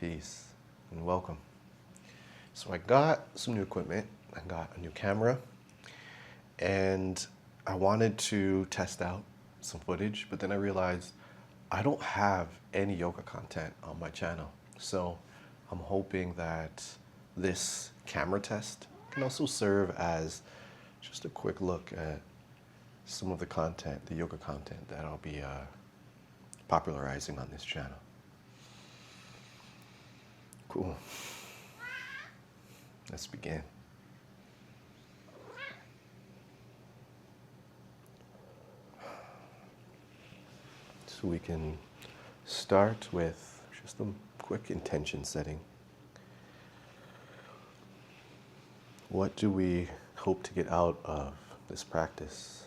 Peace and welcome. So I got some new equipment. I got a new camera and I wanted to test out some footage, but then I realized I don't have any yoga content on my channel. So I'm hoping that this camera test can also serve as just a quick look at some of the content, the yoga content that I'll be popularizing on this channel. Cool. Let's begin. So we can start with just a quick intention setting. What do we hope to get out of this practice?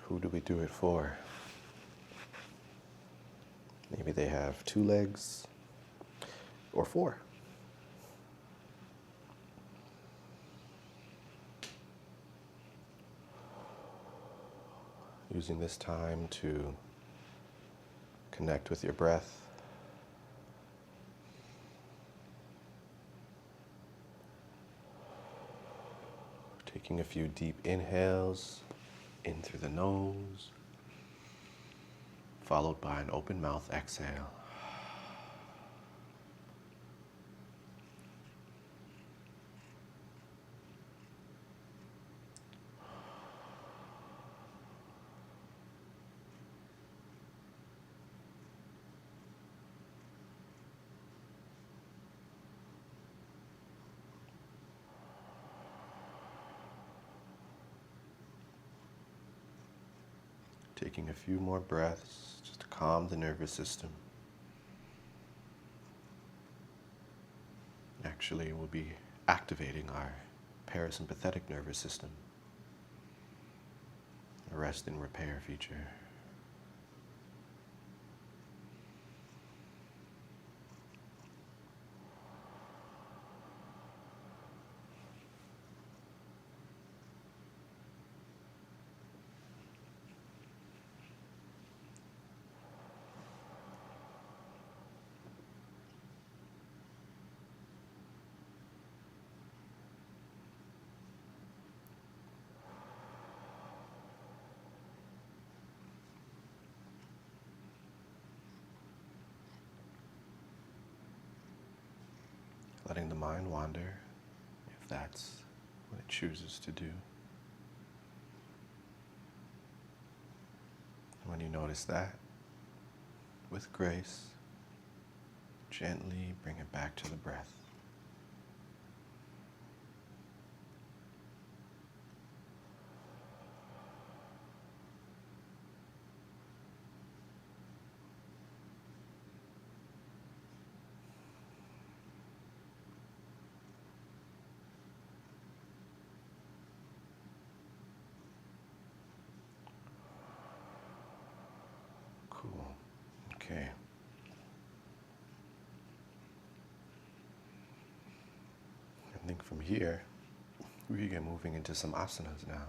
Who do we do it for? Maybe they have 2 legs or 4. Using this time to connect with your breath. Taking a few deep inhales in through the nose, followed by an open mouth exhale. Taking a few more breaths just to calm the nervous system. Actually, we'll be activating our parasympathetic nervous system, a rest and repair feature. Letting the mind wander, if that's what it chooses to do. And when you notice that, with grace, gently bring it back to the breath. Cool. Okay. I think from here, we get moving into some asanas now.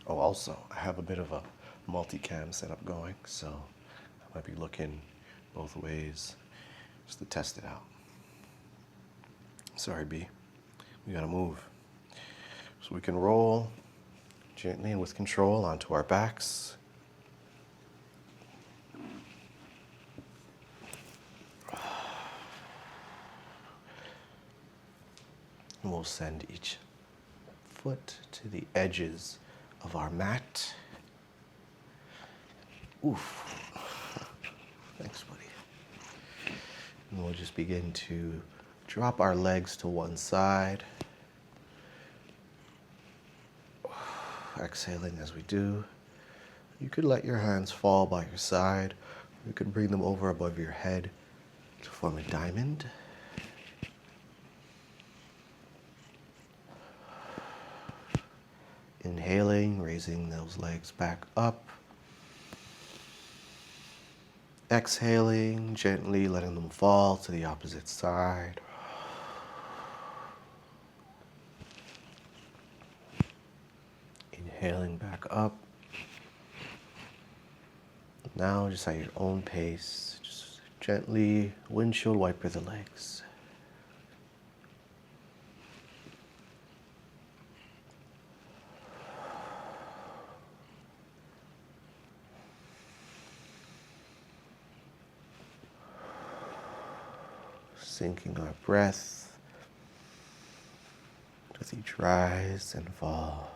Oh, also, I have a bit of a multicam setup going, so I might be looking both ways just to test it out. Sorry, B. We gotta move. So we can roll gently and with control onto our backs. And we'll send each foot to the edges of our mat. Oof. Thanks, buddy. And we'll just begin to drop our legs to one side. Exhaling as we do. You could let your hands fall by your side. You could bring them over above your head to form a diamond. Inhaling, raising those legs back up. Exhaling, gently letting them fall to the opposite side. Inhaling back up. Now, just at your own pace, just gently windshield wiper the legs. Syncing our breath with each rise and fall.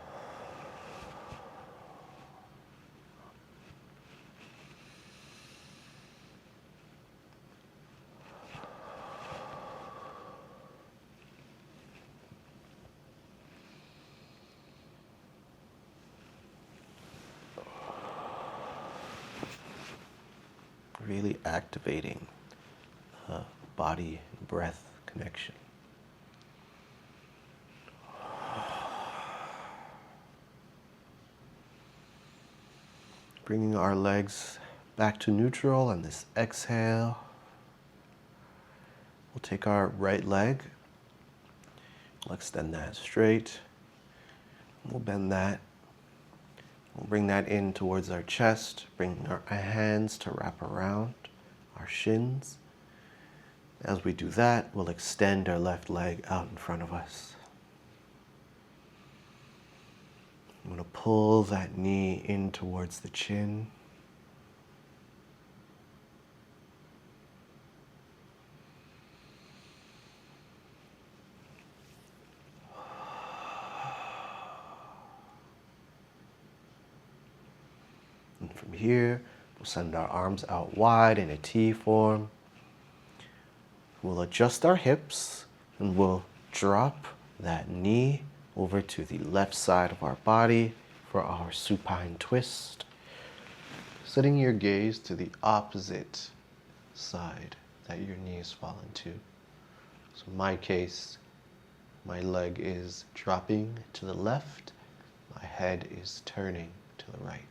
Really activating body-breath connection. Bringing our legs back to neutral on this exhale. We'll take our right leg. We'll extend that straight. We'll bend that. We'll bring that in towards our chest, bring our hands to wrap around our shins. As we do that, we'll extend our left leg out in front of us. I'm going to pull that knee in towards the chin. And from here, we'll send our arms out wide in a T form. We'll adjust our hips and we'll drop that knee over to the left side of our body for our supine twist. Setting your gaze to the opposite side that your knees fall into. So in my case, my leg is dropping to the left, my head is turning to the right.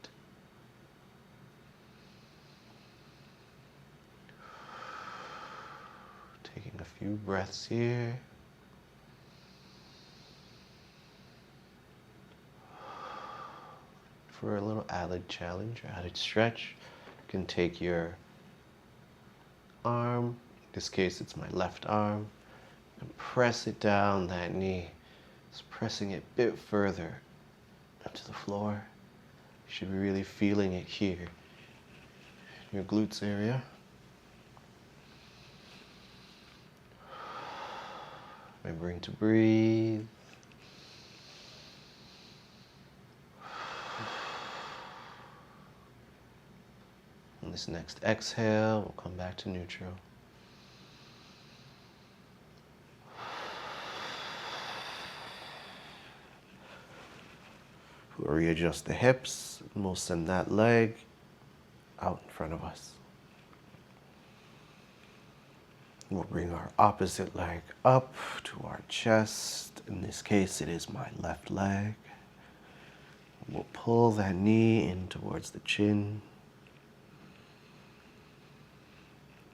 Taking a few breaths here. For a little added challenge or added stretch, you can take your arm, in this case it's my left arm, and press it down that knee. Just pressing it a bit further onto the floor. You should be really feeling it here, in your glutes area. Remembering to breathe. On this next exhale, we'll come back to neutral. We'll readjust the hips, and we'll send that leg out in front of us. We'll bring our opposite leg up to our chest. In this case, it is my left leg. We'll pull that knee in towards the chin,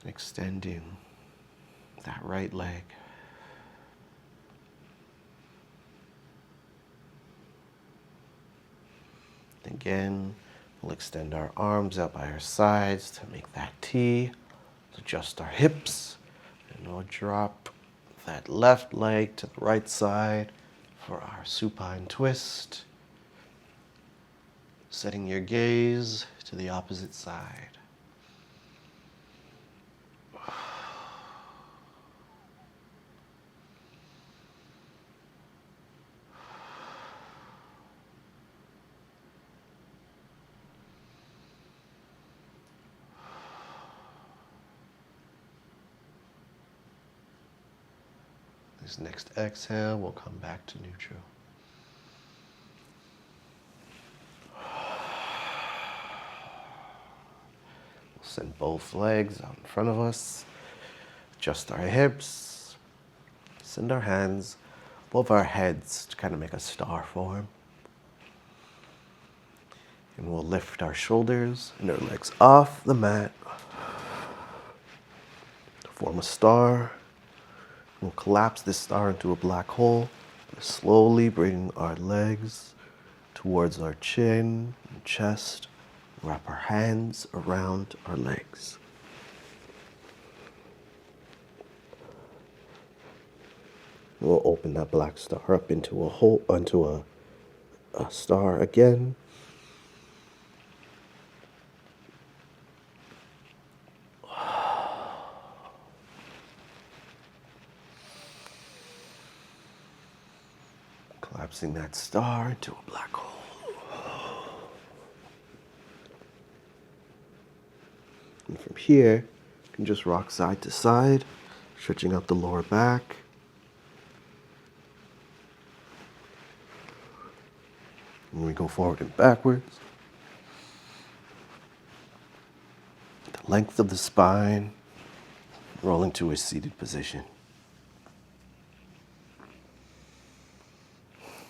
extending that right leg. Again, we'll extend our arms out by our sides to make that T. Adjust our hips, and we'll drop that left leg to the right side for our supine twist. Setting your gaze to the opposite side. This next exhale, we'll come back to neutral. We'll send both legs out in front of us. Adjust our hips. Send our hands above our heads to kind of make a star form. And we'll lift our shoulders and our legs off the mat to form a star. We'll collapse this star into a black hole, slowly bring our legs towards our chin and chest, Wrap our hands around our legs. We'll open that black star up into a star again. Collapsing that star into a black hole. And from here, you can just rock side to side, stretching out the lower back. And we go forward and backwards. The length of the spine, rolling to a seated position.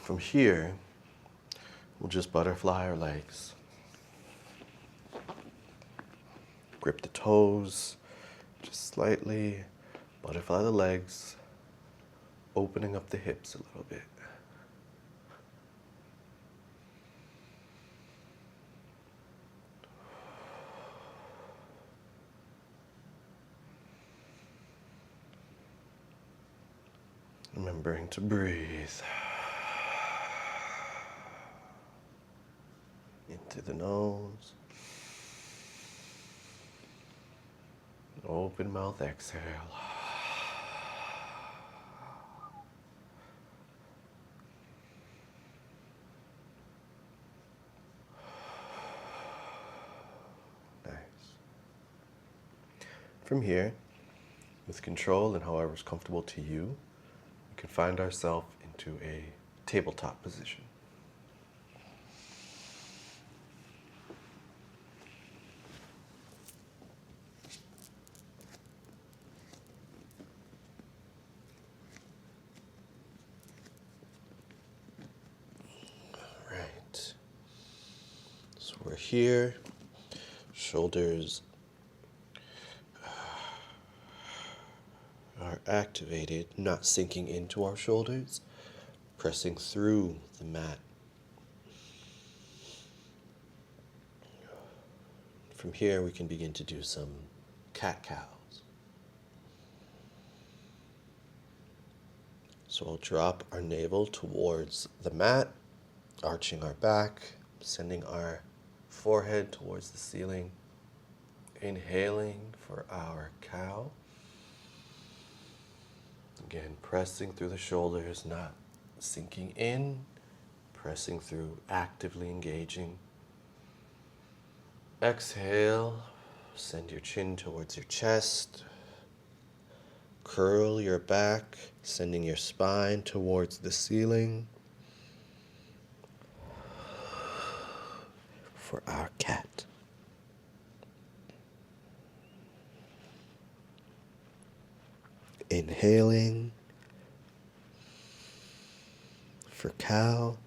From here, we'll just butterfly our legs. Grip the toes, just slightly butterfly the legs, opening up the hips a little bit. Remembering to breathe into the nose. Open mouth exhale. Nice. From here, with control and however is comfortable to you, we can find ourselves into a tabletop position. Right. So we're here, shoulders are activated, not sinking into our shoulders, pressing through the mat. From here, we can begin to do some cat-cows. So we'll drop our navel towards the mat, arching our back, sending our forehead towards the ceiling, inhaling for our cow. Again, pressing through the shoulders, not sinking in, pressing through, actively engaging. Exhale, send your chin towards your chest. Curl your back, sending your spine towards the ceiling. For our cat. Inhaling for cow.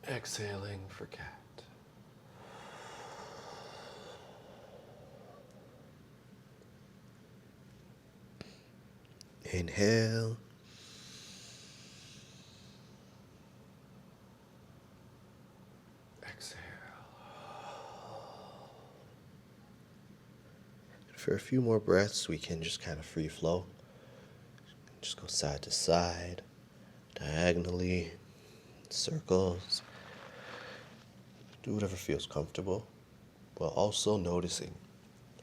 Exhaling for cat. Inhale. Exhale. And for a few more breaths, we can just kind of free flow. Just go side to side, diagonally, circles. Do whatever feels comfortable, while also noticing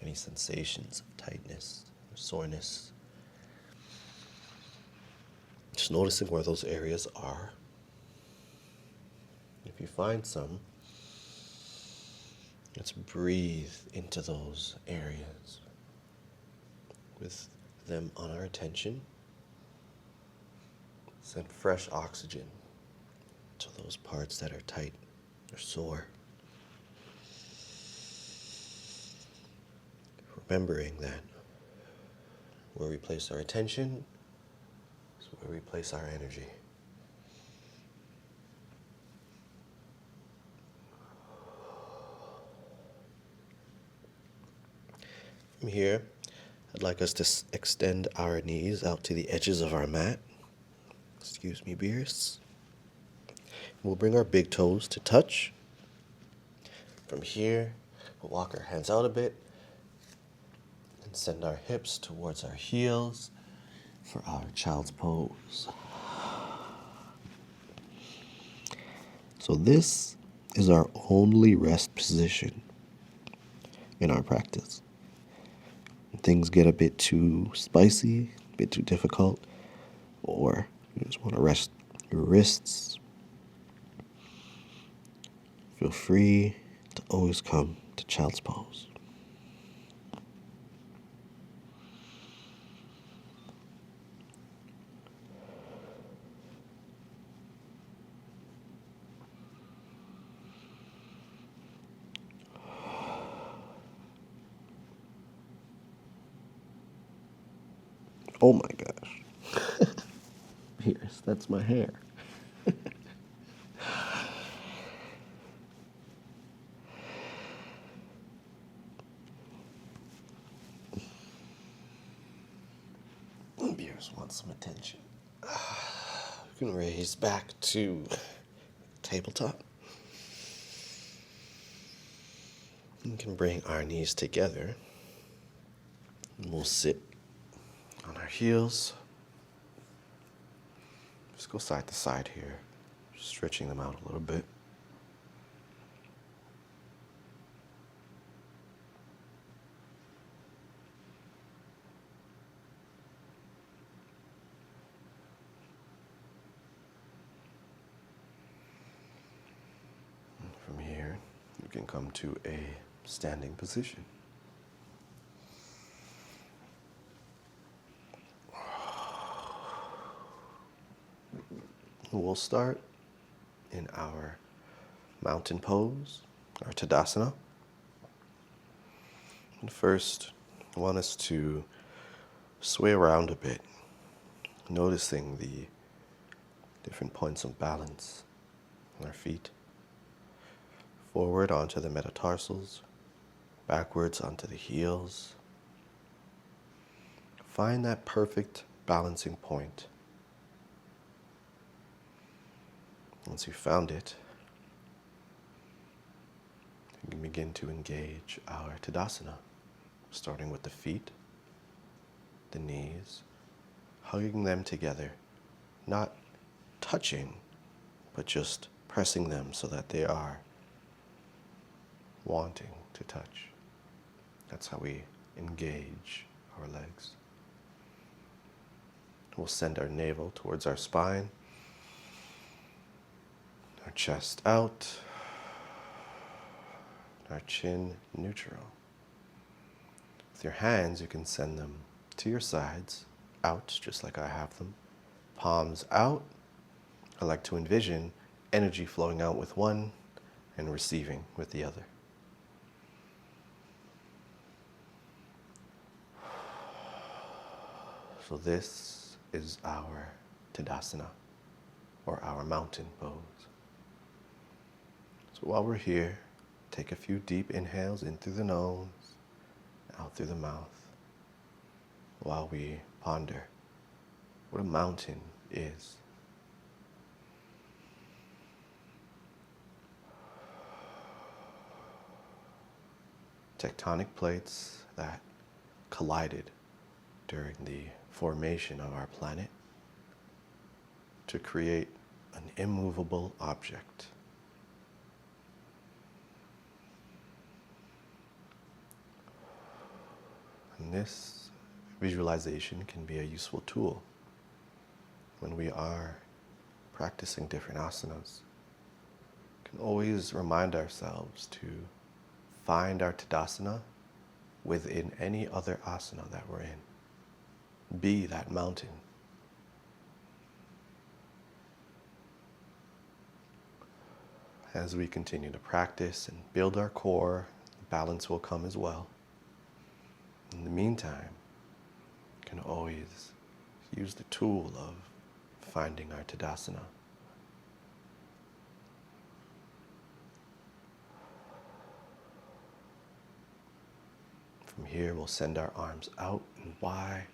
any sensations of tightness or soreness. Just noticing where those areas are. If you find some, let's breathe into those areas with them on our attention. Send fresh oxygen to those parts that are tight or sore. Remembering that where we place our attention is where we place our energy. From here, I'd like us to extend our knees out to the edges of our mat, Excuse me, beers. We'll bring our big toes to touch. From here, we'll walk our hands out a bit and send our hips towards our heels for our child's pose. So this is our only rest position in our practice. Things get a bit too spicy, a bit too difficult, or you just want to rest your wrists, feel free to always come to child's pose. Oh my gosh. Yes, that's my hair. Beers want some attention. We can raise back to tabletop. We can bring our knees together. And we'll sit on our heels. Just go side to side here, stretching them out a little bit. And from here, you can come to a standing position. We'll start in our mountain pose, our Tadasana. And first, I want us to sway around a bit, noticing the different points of balance on our feet. Forward onto the metatarsals, backwards onto the heels. Find that perfect balancing point. Once you've found it, you can begin to engage our Tadasana, starting with the feet, the knees, hugging them together, not touching, but just pressing them so that they are wanting to touch. That's how we engage our legs. We'll send our navel towards our spine, our chest out, our chin neutral. With your hands, you can send them to your sides, out, just like I have them. Palms out. I like to envision energy flowing out with one and receiving with the other. So this is our Tadasana, or our mountain pose. So while we're here, take a few deep inhales in through the nose, out through the mouth, while we ponder what a mountain is. Tectonic plates that collided during the formation of our planet to create an immovable object. And this visualization can be a useful tool when we are practicing different asanas. We can always remind ourselves to find our Tadasana within any other asana that we're in. Be that mountain. As we continue to practice and build our core, balance will come as well. In the meantime, you can always use the tool of finding our Tadasana. From here, we'll send our arms out and wide,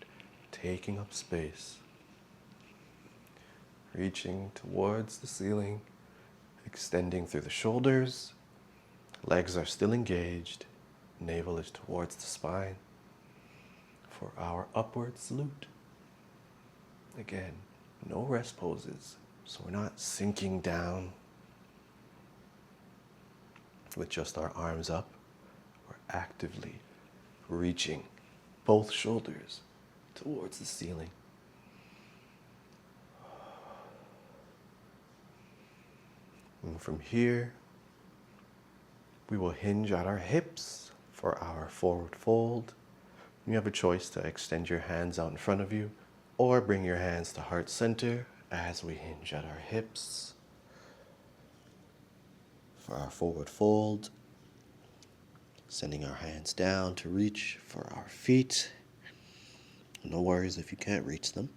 taking up space. reaching towards the ceiling, extending through the shoulders. Legs are still engaged. Navel is towards the spine for our upward salute. Again, no rest poses, so we're not sinking down with just our arms up. We're actively reaching both shoulders towards the ceiling. And from here, we will hinge at our hips for our forward fold. You have a choice to extend your hands out in front of you or bring your hands to heart center as we hinge at our hips for our forward fold. Sending our hands down to reach for our feet. No worries if you can't reach them.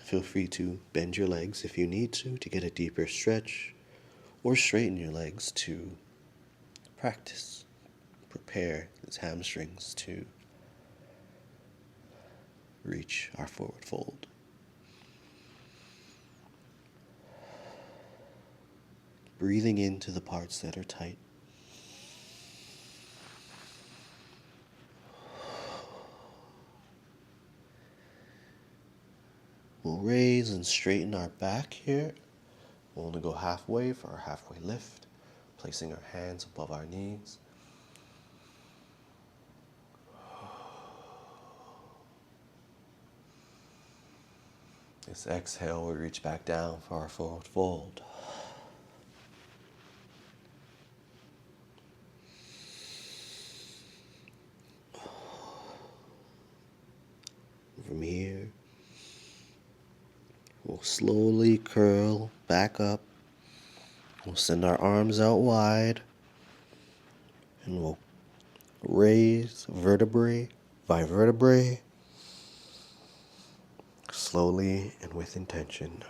Feel free to bend your legs if you need to get a deeper stretch, or straighten your legs to practice. Prepare these hamstrings to reach our forward fold. Breathing into the parts that are tight. We'll raise and straighten our back here. We'll only go halfway for our halfway lift, placing our hands above our knees. This exhale, we reach back down for our forward fold. From here, we'll slowly curl back up. We'll send our arms out wide, and we'll raise vertebrae by vertebrae, slowly and with intention.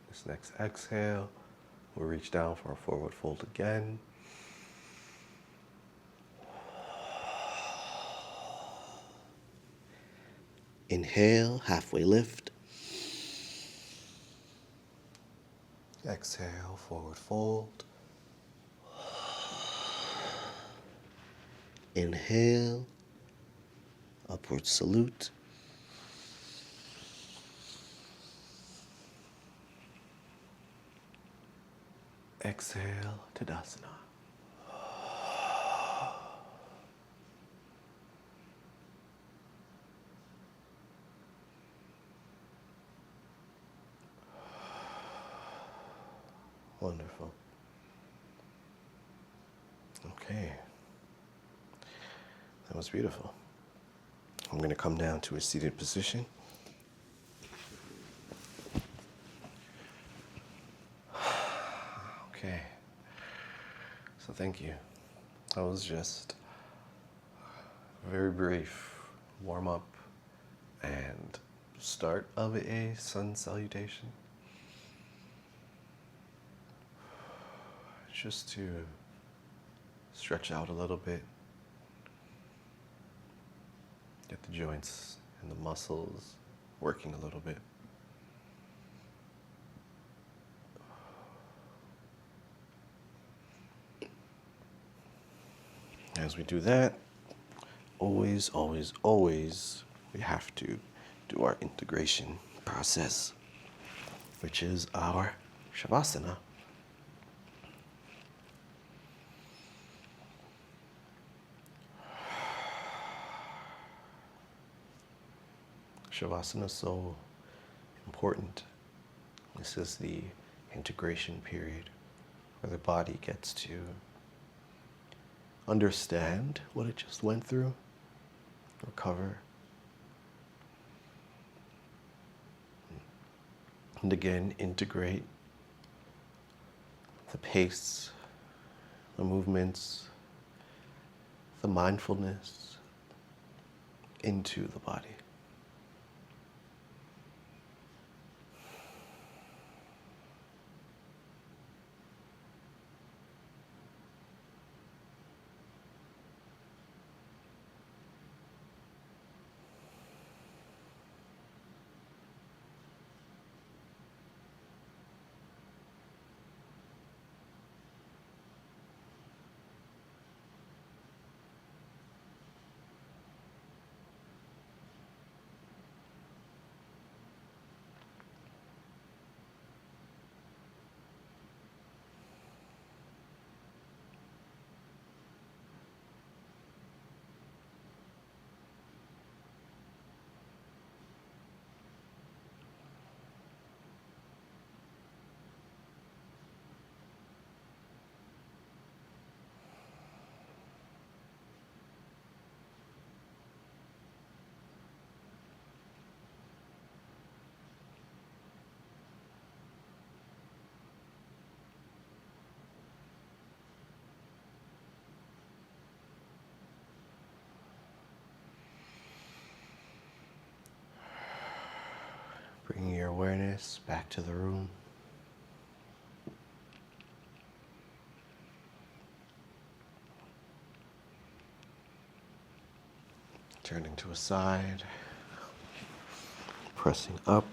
This next exhale, we'll reach down for a forward fold again. Inhale, halfway lift. Exhale, forward fold. Inhale, upward salute. Exhale, Tadasana. Wonderful. Okay. That was beautiful. I'm going to come down to a seated position. Okay. So thank you. That was just a very brief warm-up and start of a sun salutation. Just to stretch out a little bit, get the joints and the muscles working a little bit. As we do that, always, we have to do our integration process, which is our Shavasana. Shavasana is so important. This is the integration period where the body gets to understand what it just went through, recover, and again integrate the pace, the movements, the mindfulness into the body. awareness back to the room. Turning to a side, pressing up,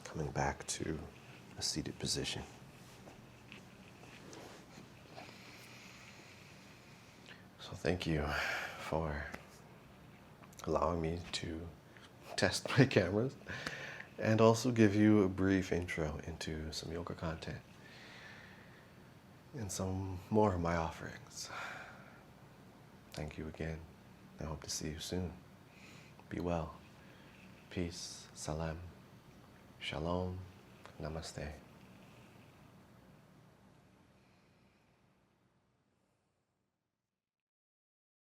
coming back to a seated position. So thank you for allowing me to test my cameras and also give you a brief intro into some yoga content and some more of my offerings. Thank you again. I hope to see you soon. Be well. Peace. Salam. Shalom. Namaste.